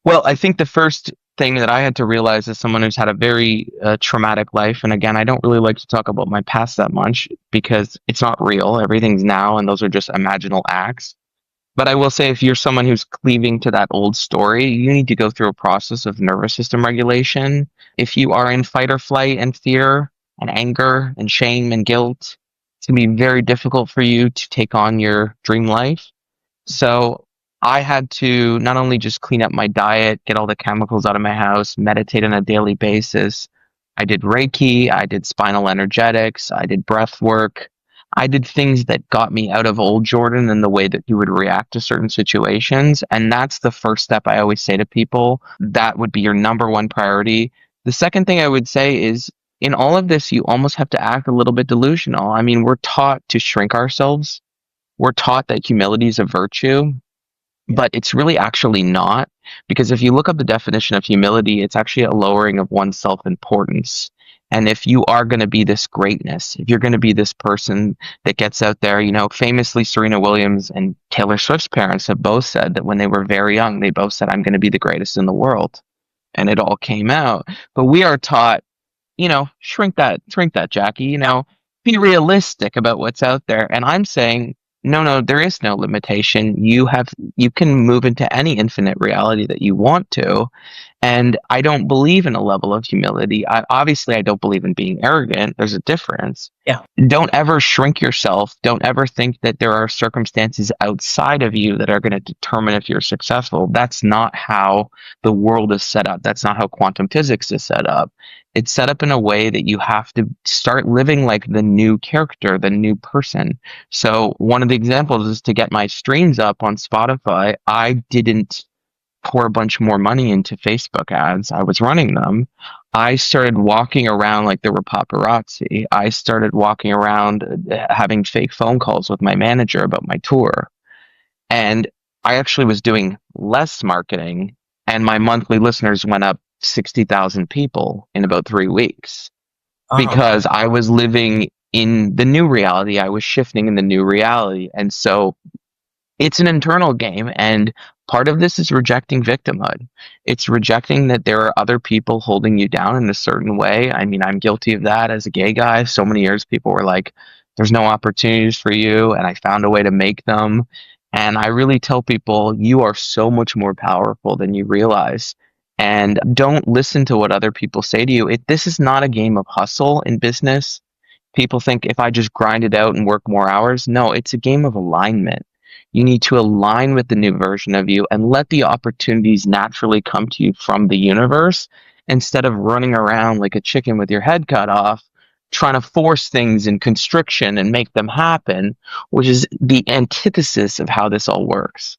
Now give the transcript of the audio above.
Well, I think the first thing that I had to realize as someone who's had a very traumatic life, and again, I don't really like to talk about my past that much because it's not real. Everything's now, and those are just imaginal acts. But I will say, if you're someone who's cleaving to that old story, you need to go through a process of nervous system regulation. If you are in fight or flight and fear and anger and shame and guilt, it's going to be very difficult for you to take on your dream life. So I had to not only just clean up my diet, get all the chemicals out of my house, meditate on a daily basis. I did Reiki, I did spinal energetics, I did breath work. I did things that got me out of old Jordan and the way that he would react to certain situations. And that's the first step I always say to people. That would be your number one priority. The second thing I would say is in all of this, you almost have to act a little bit delusional. I mean, we're taught to shrink ourselves. We're taught that humility is a virtue, Yeah. but it's really actually not. Because if you look up the definition of humility, it's actually a lowering of one's self importance. And if you are going to be this greatness, if you're going to be this person that gets out there, famously Serena Williams and Taylor Swift's parents have both said that when they were very young, they both said, I'm going to be the greatest in the world. And it all came out. But we are taught, shrink that, Jackie, be realistic about what's out there. And I'm saying, no, no, there is no limitation. You can move into any infinite reality that you want to. And I don't believe in a level of humility. Obviously, I don't believe in being arrogant. There's a difference. Yeah. Don't ever shrink yourself. Don't ever think that there are circumstances outside of you that are going to determine if you're successful. That's not how the world is set up. That's not how quantum physics is set up. It's set up in a way that you have to start living like the new character, the new person. So one of the examples is to get my streams up on Spotify. I didn't pour a bunch more money into Facebook ads. I was running them. I started walking around like there were paparazzi. I started walking around having fake phone calls with my manager about my tour. And I actually was doing less marketing, and my monthly listeners went up 60,000 people in about 3 weeks Uh-huh. because I was living in the new reality. I was shifting in the new reality. And so it's an internal game, and part of this is rejecting victimhood. It's rejecting that there are other people holding you down in a certain way. I mean, I'm guilty of that as a gay guy. So many years people were like, there's no opportunities for you, and I found a way to make them. And I really tell people, you are so much more powerful than you realize. And don't listen to what other people say to you. This is not a game of hustle in business. People think if I just grind it out and work more hours. No, it's a game of alignment. You need to align with the new version of you and let the opportunities naturally come to you from the universe instead of running around like a chicken with your head cut off, trying to force things in constriction and make them happen, which is the antithesis of how this all works.